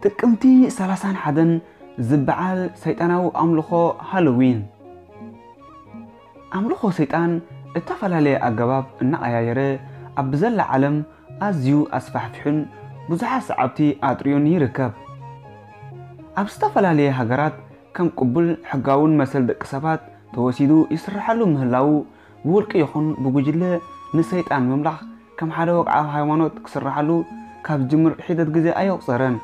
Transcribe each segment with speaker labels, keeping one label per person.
Speaker 1: ጥቅምቲ 31 ዝበዓል ሰይጣናዊ ኣምልኾ ሃሎዊን ኣምልኾ ሰይጣን እተፈላለየ ኣገባብ እናቀያየረ ኣብ ዘላ ዓለም ኣዝዩ ኣስፋሕፊሕን ብዙሓት ሰዓብቲ ኣጥርዮን ይርከብ ኣብ ዝተፈላለዩ ሃገራት ከም ቅቡል ሕጋውን መሰል ደቂ ሰባት ተወሲዱ ይስራሓሉ ምህላው ብውልቂ ይኹን ብጉጅለ ንሰይጣን ምምላኽ ከም ሓደ ወቅዓዊ ሃይማኖት ክስራሓሉ ካብ ጅምር ሒደት ግዜ ኣየቁፀረን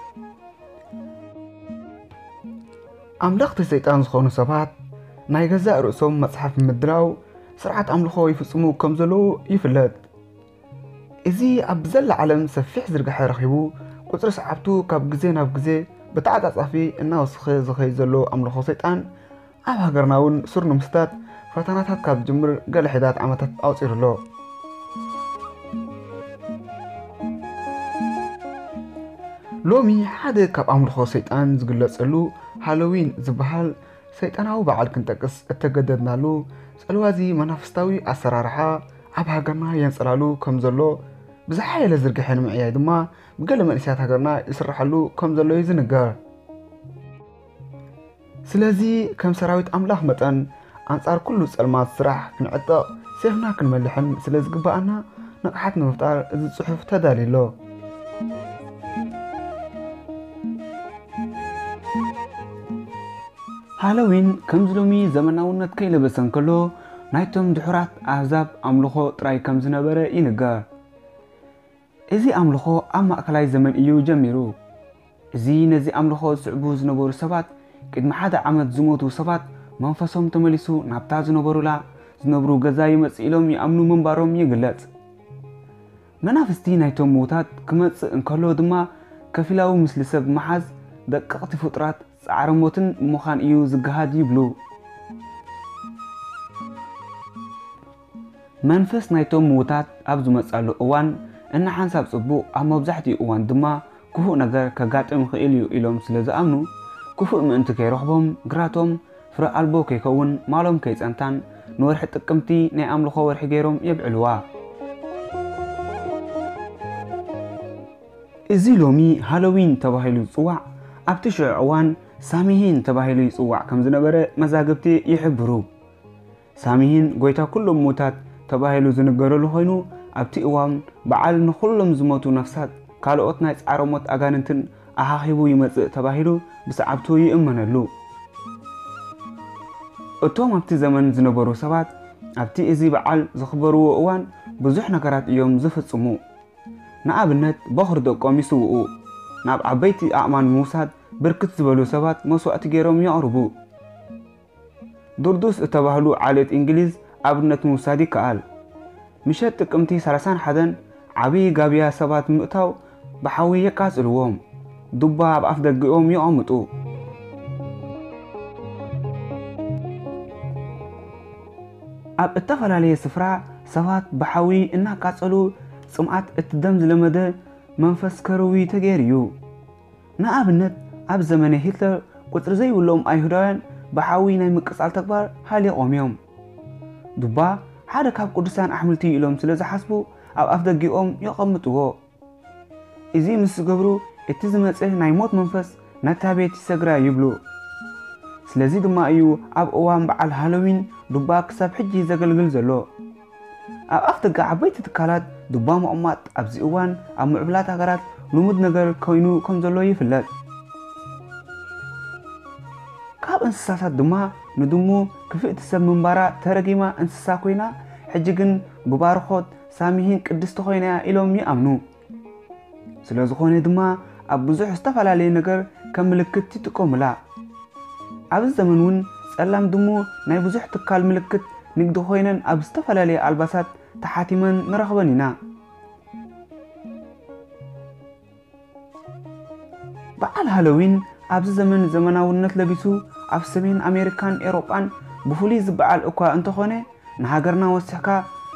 Speaker 1: ኣምለኽቲ ሰይጣን ዝኾኑ ሰባት ናይ ገዛእ ርእሶም መጽሓፍ ምድላው ስርዓት ኣምልኾ ይፍጽሙ ከም ዘለዉ ይፍለጥ እዚ ኣብ ዘላ ዓለም ሰፊሕ ዝርግሐ ረኺቡ ቁፅሪ ሰዓብቱ ካብ ግዜ ናብ ግዜ ብተዓጻጻፊ እናወስኸ ዝኸይ ዘሎ ኣምልኾ ሰይጣን ኣብ ሃገርና እውን ሱር ንምስታት ፈተናታት ካብ ጅምር ገለ ሒዳት ዓመታት ኣውፂሩሎ ሎሚ ሓደ ካብ ኣምልኾ ሰይጣን ዝግለጸሉ ሃሎዊን ዝበሃል ሰይጣናዊ በዓል ክንጠቅስ እተገደድናሉ ጸልዋዚ መናፍስታዊ ኣሰራርሓ ኣብ ሃገርና የንጸላሉ ከም ዘሎ ብዝሓየለ ዝርግሐ ንምዕያይ ድማ ብገለ መንእሰያት ሃገርና ይስራሓሉ ከም ዘሎ ይዝንገር ስለዚ ከም ሰራዊት ኣምላኽ መጠን ኣንጻር ኩሉ ጸልማት ስራሕ ክንዕጠቕ ሰይፍና ክንመልሕን ስለ ዝግባአና ንቕሓት ንምፍጣር እዚ ጽሑፍ ተዳልዩሎ ሃሎዊን ከም ዝሎሚ ዘመናውነት ከይለበሰን ከሎ ናይቶም ድሑራት ኣህዛብ ኣምልኾ ጥራይ ከም ዝነበረ ይንገር እዚ ኣምልኾ ኣብ ማእከላይ ዘመን እዩ ጀሚሩ እዚ ነዚ ኣምልኾ ዝስዕቡ ዝነበሩ ሰባት ቅድሚ ሓደ ዓመት ዝሞቱ ሰባት መንፈሶም ተመሊሱ ናብታ ዝነብሩ ገዛ ይመጽእ ኢሎም ይኣምኑ ምንባሮም ይግለጽ መናፍስቲ ናይቶም ሞታት ክመጽእ እንከሎ ድማ ከፊላዊ ምስሊ ሰብ መሓዝ ደቀቕቲ ፍጡራት ጻዕሪ ሞትን ምዃን እዩ ዝገሃድ ይብሉ መንፈስ ናይቶም ሞታት ኣብ ዝመጻሉ እዋን እናሓንሳብ ጽቡቕ ኣብ መብዛሕትኡ እዋን ድማ ክፉእ ነገር ከጋጥም ይኽእል እዩ ኢሎም ስለ ዝኣምኑ ክፉእ ምእንቲ ከይረኽቦም ግራቶም ፍረ ኣልቦ ከይከውን ማሎም ከይጸንታን ንወርሒ ጥቅምቲ ናይ ኣምልኾ ወርሒ ገይሮም የብዕልዋ እዚ ሎሚ ሃሎዊን ተባሂሉ ይጽዋዕ ኣብቲ ሽዑ እዋን ሳሚሂን ተባሂሉ ይጽዋዕ ከም ዝነበረ መዛግብቲ ይሕብሩ ሳሚሂን ጎይታ ኩሎም ሞታት ተባሂሉ ዝንገረሉ ኮይኑ ኣብቲ እዋን በዓል ንኹሎም ዝሞቱ ነፍሳት ካልኦት ናይ ጻዕሪ ሞት ኣጋንንትን ኣሃኺቡ ይመጽእ ተባሂሉ ብሰዓብቱ ይእመነሉ እቶም ኣብቲ ዘመን ዝነበሩ ሰባት ኣብቲ እዚ በዓል ዝኽበርዎ እዋን ብዙሕ ነገራት እዮም ዝፍጽሙ ንኣብነት በኽሪ ደቆም ይስውኡ ናብ ዓበይቲ ኣእማን ምውሳድ ብርክት ዝበሉ ሰባት መስዋዕቲ ገይሮም የቕርቡ ዱርዱስ እተባህሉ ዓሌት እንግሊዝ ኣብነት ምውሳድ ይከኣል ምሸት ጥቅምቲ 31 ዓብዪ ጋብያ ሰባት ምእታው ብሓዊ የቃጽልዎም ዱባ ኣብ ኣፍ ደጊኦም ይቐምጡ ኣብ እተፈላለየ ስፍራ ሰባት ብሓዊ እናቃጸሉ ጽምዓት እትደም ዝለመደ መንፈስ ከርዊ ተገይሩ እዩ ንኣብነት ኣብ ዘመነ ሂትለር ቁፅሪ ዘይብሎም ኣይሁዳውያን ብሓዊ ናይ ምቅጻል ተግባር ሃሊቖም እዮም ዱባ ሓደ ካብ ቅዱሳን ኣሕምልቲ ኢሎም ስለ ዝሓስቡ ኣብ ኣፍ ደጊኦም የቐምጥዎ እዚ ምስ ዝገብሩ እቲ ዝመጽእ ናይ ሞት መንፈስ ነታ ቤት ይሰግራ ይብሉ ስለዚ ድማ እዩ ኣብ እዋን በዓል ሃሎዊን ዱባ ክሳብ ሕጂ ዘገልግል ዘሎ ኣብ ኣፍ ደጋ ዓበይቲ ትካላት ዱባ ምቕማጥ ኣብዚ እዋን ኣብ ምዕብላት ሃገራት ልሙድ ነገር ኮይኑ ከም ዘሎ ይፍለጥ ካብ እንስሳታት ድማ ንድሙ ክፍእቲ ሰብ ምንባራ ተረጊማ እንስሳ ኮይና ሕጂ ግን ብባርኾት ሳሚሂን ቅድስቲ ኮይና ኢሎም ይኣምኑ ስለ ዝኾነ ድማ ኣብ ብዙሕ ዝተፈላለየ ነገር ከም ምልክት ይጥቀሙላ ኣብዚ ዘመን እውን ጸላም ድሙ ናይ ብዙሕ ትካል ምልክት ንግዲ ኮይነን ኣብ ዝተፈላለየ ኣልባሳት ተሓቲመን ንረኽበን ኢና በዓል ሃሎዊን ኣብዚ ዘመን ዘመናውነት ለቢሱ ኣብ ሰሜን ኣሜሪካን ኤሮጳን ብፍሉይ ዝበዓል እኳ እንተኾነ ንሃገርና ወሲሕካ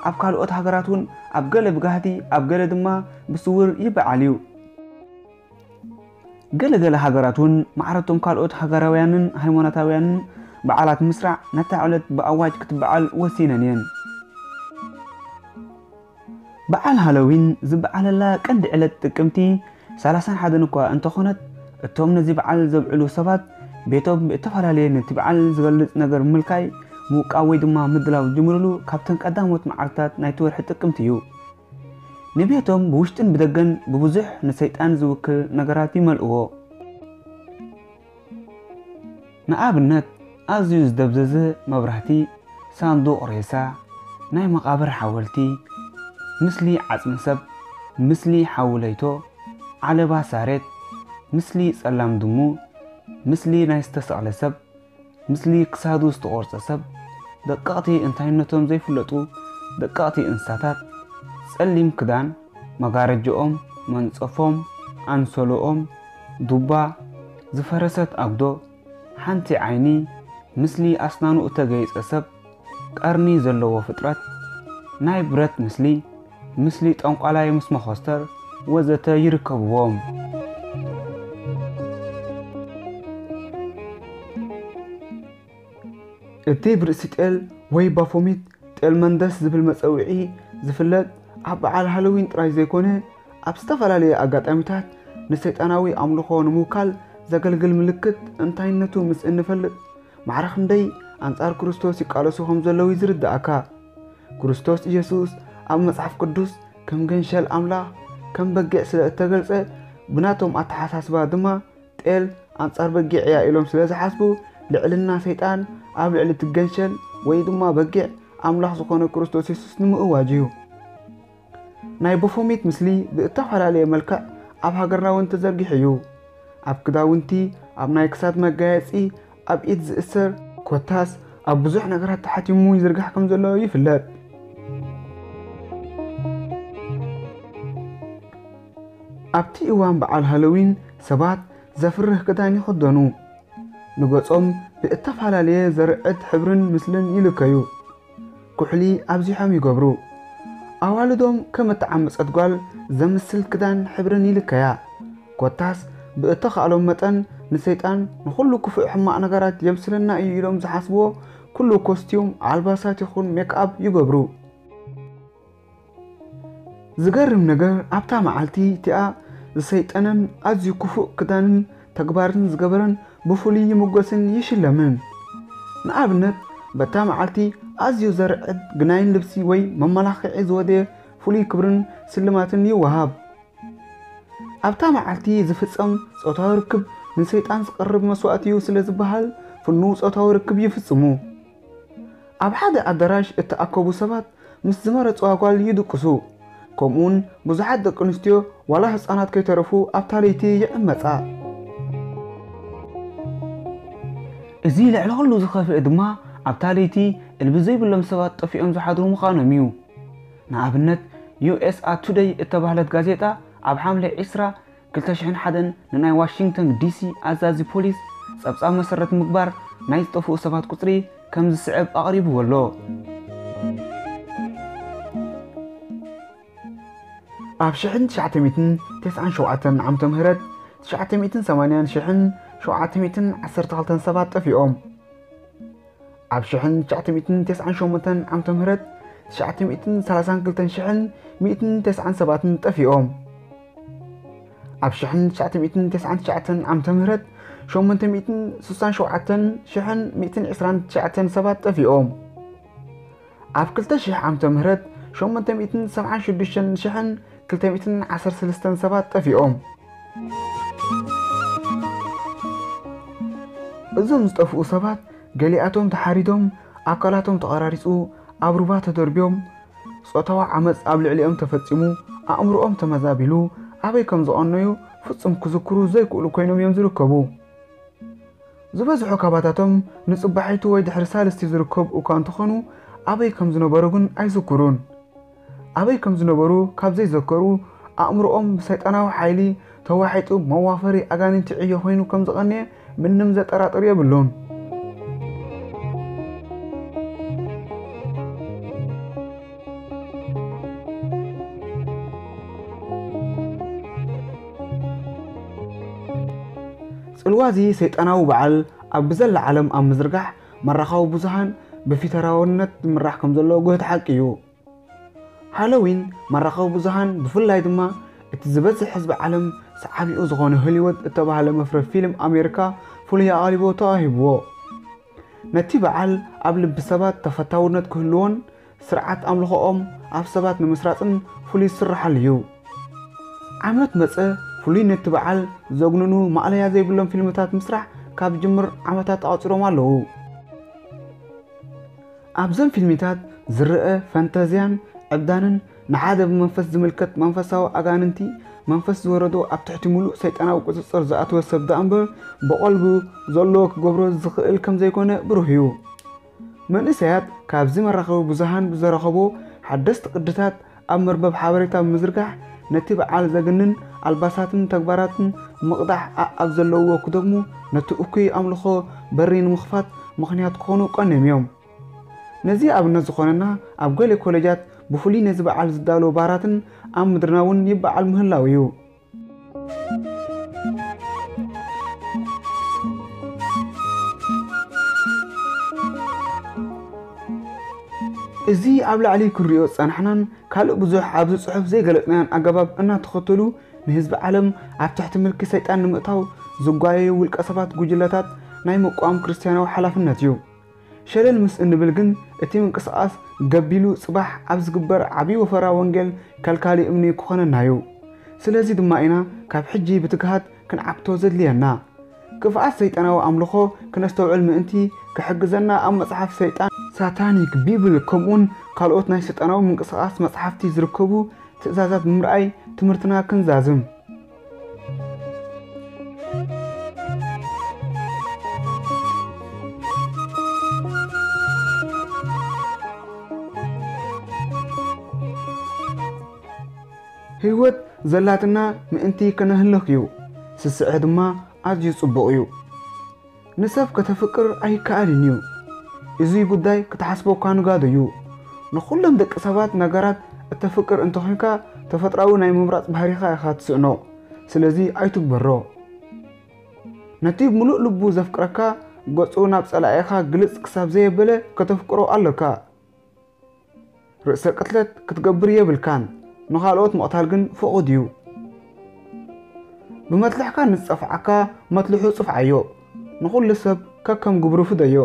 Speaker 1: ኣብ ካልኦት ሃገራት እውን ኣብ ገለ ብጋህዲ ኣብ ገለ ድማ ብስውር ይበዓል እዩ ገለ ሃገራት እውን ማዕረቶም ካልኦት ሃገራውያንን ሃይማኖታውያንን በዓላት ምስራዕ ነታ ዕለት ብኣዋጅ ክትበዓል ወሲነን እየን በዓል ሃሎዊን ዝበዓለላ ቀንዲ ዕለት ጥቅምቲ 31 እኳ እንተኾነት እቶም ነዚ በዓል ዘብዕሉ ሰባት ቤቶም ብተፈላለየ ነቲ በዓል ዝገልጽ ነገር ምልካይ ምውቃብ ወይ ድማ ምድላው ዝጅምርሉ ካብተን ቀዳሞት መዓልታት ናይቲ ወርሒ ጥቅምቲ እዩ ንቤቶም ብውሽጥን ብደገን ብብዙሕ ንሰይጣን ዝውክል ነገራት ይመልእዎ ንኣብነት ኣዝዩ ዝደብዘዘ መብራህቲ ሳንዱቕ ሬሳ ናይ መቃብር ሓወልቲ ምስሊ ዓጽሚ ሰብ ምስሊ ሓውለይቶ ዓለባ ሳሬት ምስሊ ጸላም ድሙ ምስሊ ናይ ዝተሰቕለ ሰብ ምስሊ ክሳዱ ዝተቆርጸ ሰብ ደቀቕቲ እንታይነቶም ዘይፍለጡ ደቀቕቲ እንስሳታት ጸሊም ክዳን መጋረጅኦም መንጸፎም አንሶሎኦም ዱባ ዝፈረሰት ኣግዶ ሓንቲ ዓይኒ ምስሊ ኣስናኑ እተገይጸ ሰብ ቀርኒ ዘለዎ ፍጥረት ናይ ብረት ምስሊ ምስሊ ጠንቋላይ ምስ መኾስተር ወዘተ ይርከብዎም እቲ ብርእሲ ጤል ወይ ባፎሚት ጤል መንደስ ዝብል መጸውዒ ዝፍለጥ ኣብ በዓል ሃሎዊን ጥራይ ዘይኮነ ኣብ ዝተፈላለየ ኣጋጣሚታት ንሰይጣናዊ ኣምልኾ ንምውካል ዘገልግል ምልክት እንታይነቱ ምስ እንፈልጥ ማዕረኽ እንደይ ኣንጻር ክርስቶስ ይቃለሱ ከም ዘለዉ ይዝርዳእካ ክርስቶስ ኢየሱስ ኣብ መጽሓፍ ቅዱስ ከም ገንሸል ኣምላኽ ከም በጊዕ ስለ እተገልጸ ብናቶም ኣተሓሳስባ ድማ ጤል ኣንጻር በጊዕ እያ ኢሎም ስለ ዝሓስቡ ልዕልና ሰይጣን ኣብ ልዕሊ ትገንሸል ወይ ድማ በጊዕ ኣምላኽ ዝኾነ ክርስቶስ ኢየሱስ ንምእዋጅ እዩ ናይ ቦፎሚት ምስሊ ብእተፈላለየ መልክዕ ኣብ ሃገርና እውን ተዘርጊሑ እዩ ኣብ ክዳውንቲ ኣብ ናይ ክሳድ መጋየፂ ኣብ ኢድ ዝእሰር ኮታስ ኣብ ብዙሕ ነገራት ተሓቲሙ ይዝርጋሕ ከም ዘሎ ይፍለጥ ኣብቲ እዋን በዓል ሃሎዊን ሰባት ዘፍርህ ክዳን ይኽደኑ ንገጾም ብእተፈላለየ ዘርዕት ሕብርን ምስልን ይልከዩ ኩሕሊ ኣብዚሖም ይገብሩ ኣዋልዶም ከም እተዓመፀት ጓል ዘምስል ክዳን ሕብርን ይልከያ ኮታስ ብእተኻሎም መጠን ንሰይጣን ንኹሉ ክፉእ ሕማቕ ነገራት የብስለና እዩ ኢሎም ዝሓስብዎ ኩሉ ኮስቲዩም ኣልባሳት ይኹን ሜክኣፕ ይገብሩ ዝገርም ነገር ኣብታ መዓልቲ እቲኣ ዝሰይጠንን ኣዝዩ ክፉእ ክዳንን ተግባርን ዝገበረን ብፍሉይ ይምጎስን ይሽለምን ንኣብነት በታ መዓልቲ ኣዝዩ ዘርዕድ ግናይን ልብሲ ወይ መመላኽዒ ዝወደየ ፍሉይ ክብርን ስልማትን ይወሃብ ኣብታ መዓልቲ ዝፍጸም ጾታዊ ርክብ ንሰይጣን ዝቐርብ መስዋዕት እዩ ስለ ዝበሃል ፍኑው ጾታዊ ርክብ ይፍጽሙ ኣብ ሓደ ኣዳራሽ እተኣከቡ ሰባት ምስ ዝመረጽዋ ጓል ይድቅሱ ከምኡውን ብዙሓት ደቂ ኣንስትዮ ዋላ ህፃናት ከይተረፉ ኣብታ ለይቲ ይዕመፃ እዚ ልዕሊ ኩሉ ዝኸፍእ ድማ ኣብታ ለይቲ እልቢ ዘይብሎም ሰባት ጠፊኦም ዝሓድሩ ምዃኖም እዩ ንኣብነት USA Today እተባህለት ጋዜጣ ኣብ ሓምለ 20 2001 ንናይ ዋሽንግተን ዲሲ ኣዛዚ ፖሊስ ጸብጻብ መሰረት ምግባር ናይ ዝጠፍኡ ሰባት ቁፅሪ ከም ዝስዕብ ኣቕሪብዎ ኣሎ ኣብ 1997 ዓመተ ምህረት 980,712 ሰባት ጠፊኦም ኣብ 1998 ዓመተ ምህረት 932,197 ጠፊኦም ኣብ 1999 ዓመተ ምህረት 867,129 ሰባት ጠፊኦም ኣብ 2000 ዓመተ ምህረት 876,213 ሰባት ጠፊኦም እዞም ዝጠፍኡ ሰባት ገሊኣቶም ተሓሪዶም ኣካላቶም ተቐራሪጹ ኣብ ሩባ ተደርብዮም ጾታዊ ዓመፅ ኣብ ልዕሊኦም ተፈጺሙ ኣእምሮኦም ተመዛቢሉ ኣበይ ከም ዝቐነዩ ፍጹም ክዝክሩ ዘይክእሉ ኮይኖም እዮም ዝርከቡ ዝበዝሑ ከባታቶም ንጽባሒቱ ወይ ድሕሪ ሳልስቲ ዝርከቡ እኳ እንተኾኑ ኣበይ ከም ዝነበሩ ግን ኣይዝክሩን ኣበይ ከም ዝነበሩ ካብ ዘይዘከሩ ኣእምሮኦም ብሰይጣናዊ ሓይሊ ተዋሒጡ መዋፈሪ ኣጋንንቲ ዕዮ ኮይኑ ከም ዝቐነየ ምንም ዘጠራጥር የብሉን ጽልዋዚ ሰይጣናዊ በዓል ኣብ ብዘላ ዓለም ኣብ ምዝርጋሕ መራኻዊ ብዙሃን በፊተራውነት ምራሕ ከም ዘሎ ጎህት ሓቂ እዩ ሃሎዊን መራኸቢ ብዙሃን ብፍላይ ድማ እቲ ዝበዝሕ ህዝቢ ዓለም ሰዓቢኡ ዝኾነ ሆሊውድ እተባሃለ መፍረድ ፊልም ኣሜሪካ ፍሉይ ኣቓሊቦ ተዋሂብዎ ነቲ በዓል ኣብ ልቢ ሰባት ተፈታውነት ክህልዎን ስርዓት ኣምልኾኦም ኣብ ሰባት ንምስራፅን ፍሉይ ዝስራሓሉ እዩ ዓመት መፀ ፍሉይ ነቲ በዓል ዘግንኑ ማዕለያ ዘይብሎም ፊልምታት ምስራሕ ካብ ጅምር ዓመታት ኣቕፂሮም ኣለዉ ኣብዘን ፊልምታት ዝርአ ፈንታዝያን ዕብዳንን ንሓደ ብመንፈስ ዝምልከት መንፈሳዊ ኣጋንንቲ መንፈስ ዝወረዶ ኣብ ትሕቲ ሙሉእ ሰይጣናዊ ቁፅፅር ዝኣተወ ሰብ እምበር ብቐልቡ ዘሎ ክገብሮ ዝኽእል ከም ዘይኮነ ብሩህ እዩ መንእሰያት ካብዚ መራኸቢ ብዙሃን ብዘረኸቦ ሓደስቲ ቅድታት ኣብ መርበብ ሓበሬታ ብምዝርጋሕ ነቲ በዓል ዘግንን ኣልባሳትን ተግባራትን ምቕዳሕ ኣብ ዘለውዎ ክደግሙ ነቲ እኩይ ኣምልኾ በሪ ንምኽፋት ምኽንያት ክኾኑ ቀንዮም እዮም ነዚ ኣብነት ዝኾነና ኣብ ገለ ኮሌጃት ብፍሉይ ነዚ በዓል ዝዳለዉ ባራትን ኣብ ምድርና እውን ይበዓል ምህላው እዩ እዚ ኣብ ላዕሊ ክሪኦ ጸንሕናን ካልእ ብዙሕ ኣብዚ ጽሑፍ ዘይገለጽናን ኣገባብ እናተኸተሉ ንህዝቢ ዓለም ኣብ ትሕቲ ምልኪ ሰይጣን ንምእታው ዝጓየዩ ውልቀ ሰባት ጉጅለታት ናይ መቋም ክርስቲያናዊ ሓላፍነት እዩ ሸለል ምስ እንብል ግን እቲ ምንቅስቓስ ገቢሉ ጽባሕ ኣብ ዝግበር ዓብዪ ወፈራ ወንጌል ከልካሊ እምኒ ክኾነና እዩ ስለዚ ድማ ኢና ካብ ሕጂ ብትግሃት ክንዓብቶ ዘድልየና ክፍኣት ሰይጣናዊ ኣምልኾ ክነስተውዕል ምእንቲ ክሕግዘና ኣብ መጽሓፍ ሰይጣን ሳታኒክ ቢብል ከምኡን ካልኦት ናይ ሰይጣናዊ ምንቅስቓስ መጽሓፍቲ ዝርከቡ ትእዛዛት ብምርኣይ ትምህርትና ክንዛዝም ህይወት ዘላትና ምእንቲ ከነህልኽ እዩ ስስዕ ድማ ኣዝዩ ጽቡቕ እዩ ንሰብ ከተፍቅር ኣይከኣልን እዩ እዚ ጉዳይ ክትሓስበካ ንጋዶ እዩ ንኹሎም ደቂ ሰባት ነገራት እተፍቅር እንተኾንካ ተፈጥራዊ ናይ ምምራፅ ባህሪኻ ኢኻ ትስዕኖ ስለዚ ኣይትግበሮ ነቲ ሙሉእ ልቡ ዘፍቅረካ ገጹ ናብ ጸላኢኻ ግልጽ ክሳብ ዘየበለ ከተፍቅሮ ኣለካ ርእሰ ቅትለት ክትገብር የብልካን ንኻልኦት መቕታል ግን ፍቑድ እዩ ብመትልሕካ ንፀፍዓካ መትልሑ ጽፍዓዮ ንኹሉ ሰብ ከከም ግብሩ ፍደዮ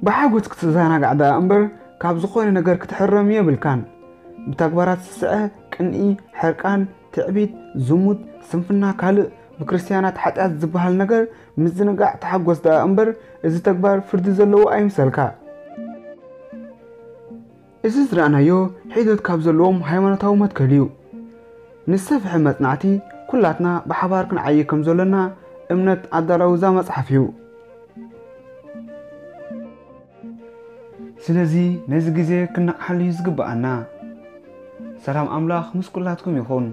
Speaker 1: ብሓጎስ ክትዘናጋዕ ዳ እምበር ካብ ዝኾነ ነገር ክትሕረም የብልካን ብተግባራት ስስዐ ቅንኢ ሕርቃን ትዕቢት ዝሙት ስንፍና ካልእ ብክርስቲያናት ሓጢኣት ዝበሃል ነገር ምዝንጋዕ ተሓጎስ ዳ እምበር እዚ ተግባር ፍርዲ ዘለዎ ኣይምሰልካ እዚ ዝረኣናዮ ሒደት ካብ ዘለዎም ሃይማኖታዊ መትከል እዩ ንሰፍሒ መጽናዕቲ ኩላትና ብሓባር ክንዓይ ከም ዘለና እምነት ኣዳላውዛ መጽሓፍ እዩ ስለዚ ነዚ ግዜ ክነቕሓልዩ ዝግባኣና ሰላም ኣምላኽ ምስ ኩላትኩም ይኹን